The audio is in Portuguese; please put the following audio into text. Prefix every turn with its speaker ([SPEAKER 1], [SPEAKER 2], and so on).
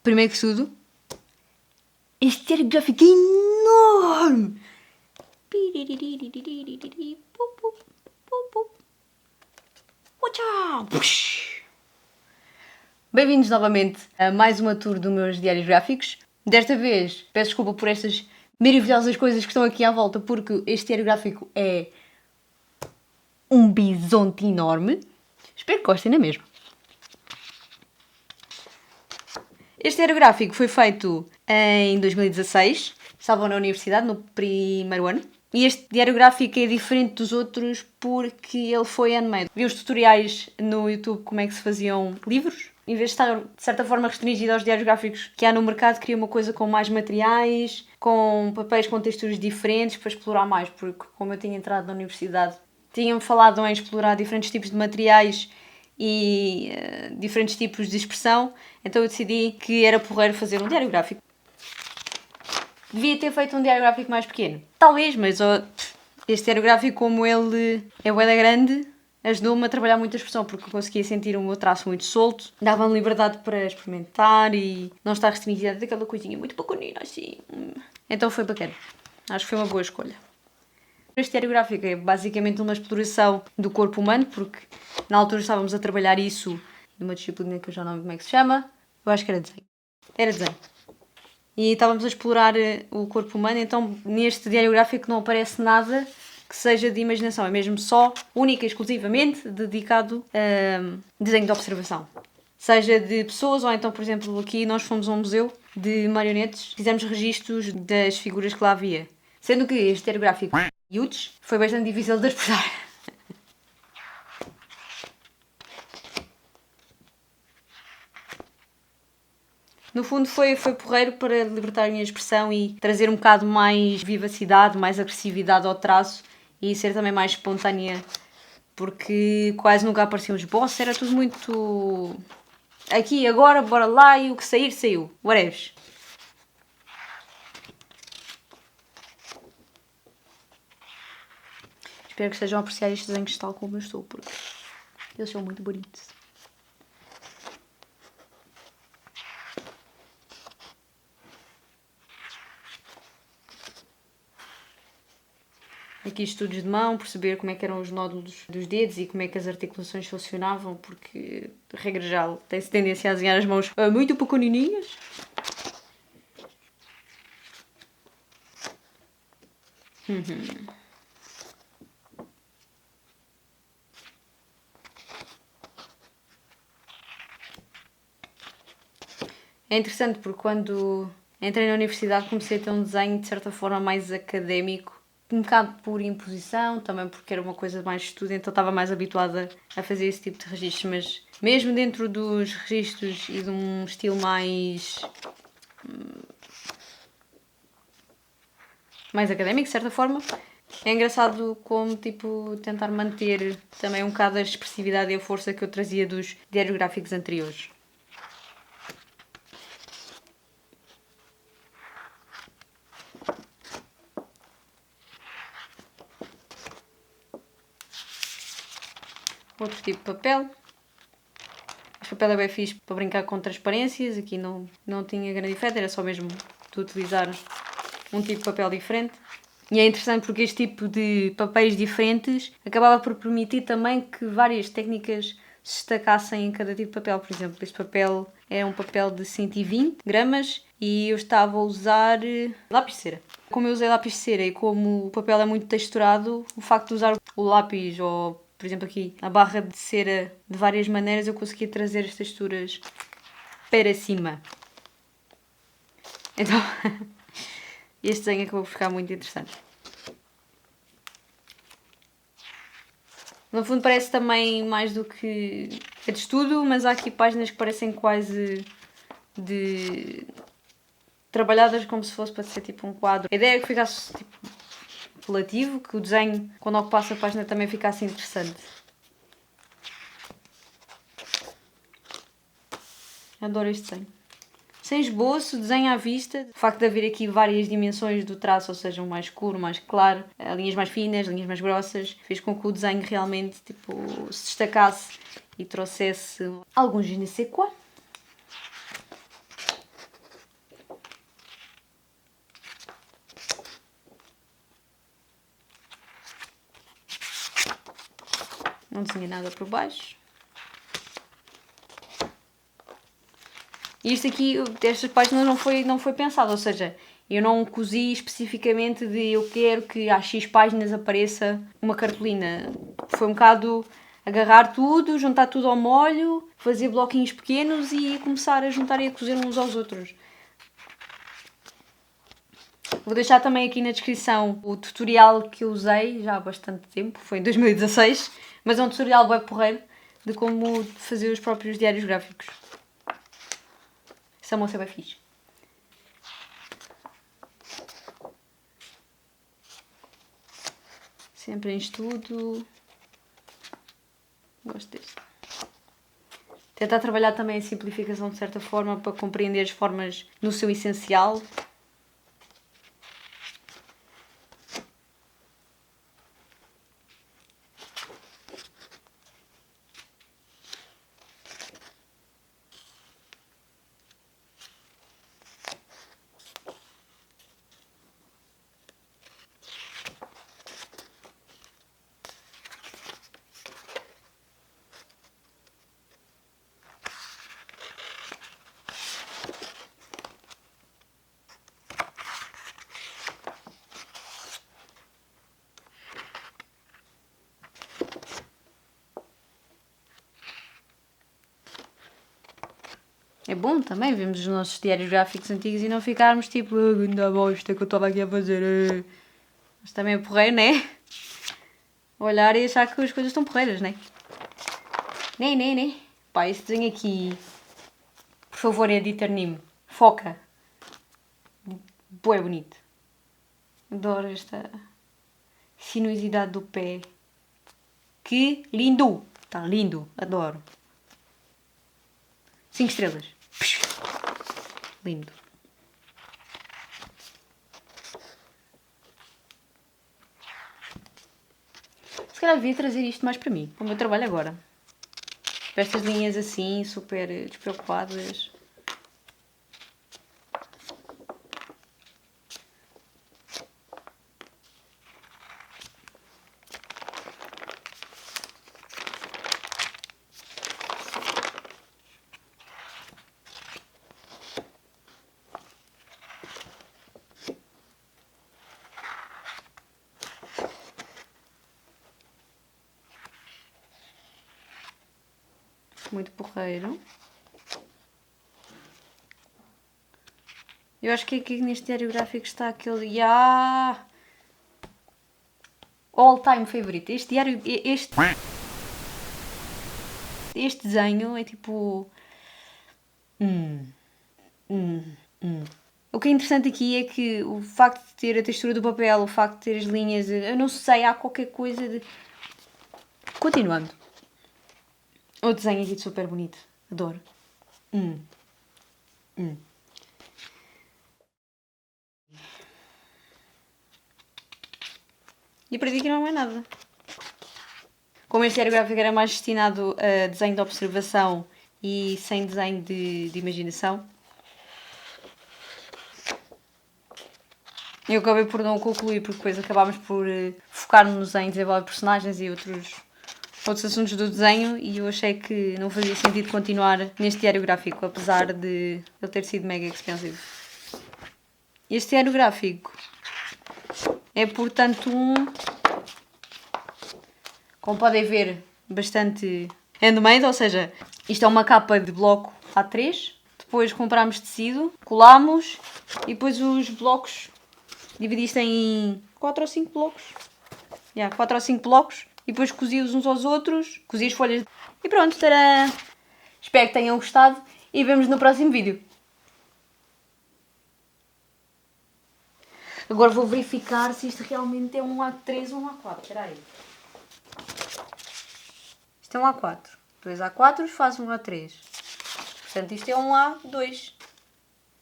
[SPEAKER 1] Primeiro que tudo, este diário gráfico é enorme! Bem-vindos novamente a mais uma tour dos meus diários gráficos. Desta vez, peço desculpa por estas maravilhosas coisas que estão aqui à volta, porque este diário gráfico é um bisonte enorme. Espero que gostem, não é mesmo? Este diário gráfico foi feito em 2016. Estava na universidade, no primeiro ano. E este diário gráfico é diferente dos outros porque ele foi handmade. Vi os tutoriais no YouTube como é que se faziam livros. Em vez de estar, de certa forma, restringido aos diários gráficos que há no mercado, queria uma coisa com mais materiais, com papéis com texturas diferentes para explorar mais. Porque, como eu tinha entrado na universidade, tinham-me falado em explorar diferentes tipos de materiais e diferentes tipos de expressão, então eu decidi que era porreiro fazer um diário gráfico. Devia ter feito um diário gráfico mais pequeno. Talvez, mas este diário gráfico, como ele é bué da grande, ajudou-me a trabalhar muito a expressão, porque eu conseguia sentir o meu traço muito solto, dava-me liberdade para experimentar e não estar restringida daquela coisinha muito pequenina assim. Então foi bacana. Acho que foi uma boa escolha. Este diário gráfico é basicamente uma exploração do corpo humano, porque na altura estávamos a trabalhar isso numa disciplina que eu já não lembro como é que se chama. Eu acho que era desenho. Era desenho. E estávamos a explorar o corpo humano, então neste diário gráfico não aparece nada que seja de imaginação. É mesmo só, única e exclusivamente, dedicado a desenho de observação. Seja de pessoas, ou então, por exemplo, aqui nós fomos a um museu de marionetes, fizemos registros das figuras que lá havia. Sendo que este diário gráfico huge foi bastante difícil de expressar. No fundo foi porreiro para libertar a minha expressão e trazer um bocado mais vivacidade, mais agressividade ao traço e ser também mais espontânea, porque quase nunca apareciam os bosses, era tudo muito aqui, agora, bora lá e o que sair, saiu. Whatever. Espero que estejam a apreciar estes desenhos tal como eu estou, porque eles são muito bonitos. Aqui estudos de mão, perceber como é que eram os nódulos dos dedos e como é que as articulações funcionavam, porque, de regra geral, tem-se tendência a desenhar as mãos muito pequenininhas. É interessante porque quando entrei na universidade comecei a ter um desenho de certa forma mais académico, um bocado por imposição, também porque era uma coisa mais de estudo, então estava mais habituada a fazer esse tipo de registros, mas mesmo dentro dos registros e de um estilo mais académico, de certa forma, é engraçado como, tipo, tentar manter também um bocado a expressividade e a força que eu trazia dos diários gráficos anteriores. Outro tipo de papel. Este papel é bem fixe para brincar com transparências. Aqui não tinha grande efeito, era só mesmo de utilizar um tipo de papel diferente. E é interessante porque este tipo de papéis diferentes acabava por permitir também que várias técnicas se destacassem em cada tipo de papel. Por exemplo, este papel é um papel de 120 gramas e eu estava a usar lápis de cera. Como eu usei lápis de cera e como o papel é muito texturado, o facto de usar o lápis ou, por exemplo, aqui a barra de cera de várias maneiras, eu conseguia trazer as texturas para cima. Então, este desenho acabou por ficar muito interessante. No fundo parece também mais do que é de estudo, mas há aqui páginas que parecem quase de trabalhadas como se fosse para ser tipo um quadro. A ideia é que ficasse tipo apelativo, que o desenho, quando ocupasse a página, também ficasse interessante. Adoro este desenho. Sem esboço, desenho à vista. O facto de haver aqui várias dimensões do traço, ou seja, um mais escuro, mais claro, linhas mais finas, linhas mais grossas, fez com que o desenho realmente tipo, se destacasse e trouxesse algum je ne sais quoi. Não desenhei nada por baixo. E isto aqui, estas páginas não foi pensado, ou seja, eu não cozi especificamente de eu quero que às X páginas apareça uma cartolina. Foi um bocado agarrar tudo, juntar tudo ao molho, fazer bloquinhos pequenos e começar a juntar e a cozer uns aos outros. Vou deixar também aqui na descrição o tutorial que eu usei já há bastante tempo, foi em 2016, mas é um tutorial bem porreiro de como fazer os próprios diários gráficos. Essa moça é bem fixe. Sempre em estudo. Gosto deste. Tentar trabalhar também a simplificação de certa forma para compreender as formas no seu essencial. É bom também vermos os nossos diários gráficos antigos e não ficarmos tipo, ainda bosta que eu estava aqui a fazer. Mas também é porreiro, né? Olhar e achar que as coisas estão porreiras, né? Né? Pá, este desenho aqui, por favor, editor-me. Foca. Bué bonito. Adoro esta sinuosidade do pé. Que lindo! Está lindo, adoro. 5 estrelas. Lindo. Se calhar devia trazer isto mais para mim, para o meu trabalho agora. Para estas linhas assim, super despreocupadas. Muito porreiro. Eu acho que aqui neste diário gráfico está aquele... all time favorito. Este diário... Este desenho é tipo... O que é interessante aqui é que o facto de ter a textura do papel, o facto de ter as linhas... Eu não sei, há qualquer coisa de... Continuando. O desenho aqui de super bonito. Adoro. E a partir daqui não é nada. Como este diário gráfico era mais destinado a desenho de observação e sem desenho de imaginação, eu acabei por não concluir, porque depois acabámos por focar-nos em desenvolver personagens e outros assuntos do desenho, e eu achei que não fazia sentido continuar neste diário gráfico, apesar de ele ter sido mega expensive. Este diário gráfico é, portanto, como podem ver, bastante handmade, ou seja, isto é uma capa de bloco A3, depois comprámos tecido, colámos e depois os blocos dividi-isto em 4 ou 5 blocos. 4 ou 5 blocos e depois cozi-os uns aos outros, cozi as folhas e pronto, tcharam! Espero que tenham gostado e vemos no próximo vídeo. Agora vou verificar se isto realmente é um A3 ou um A4. Espera aí. Isto é um A4. 2 A4 faz um A3. Portanto, isto é um A2.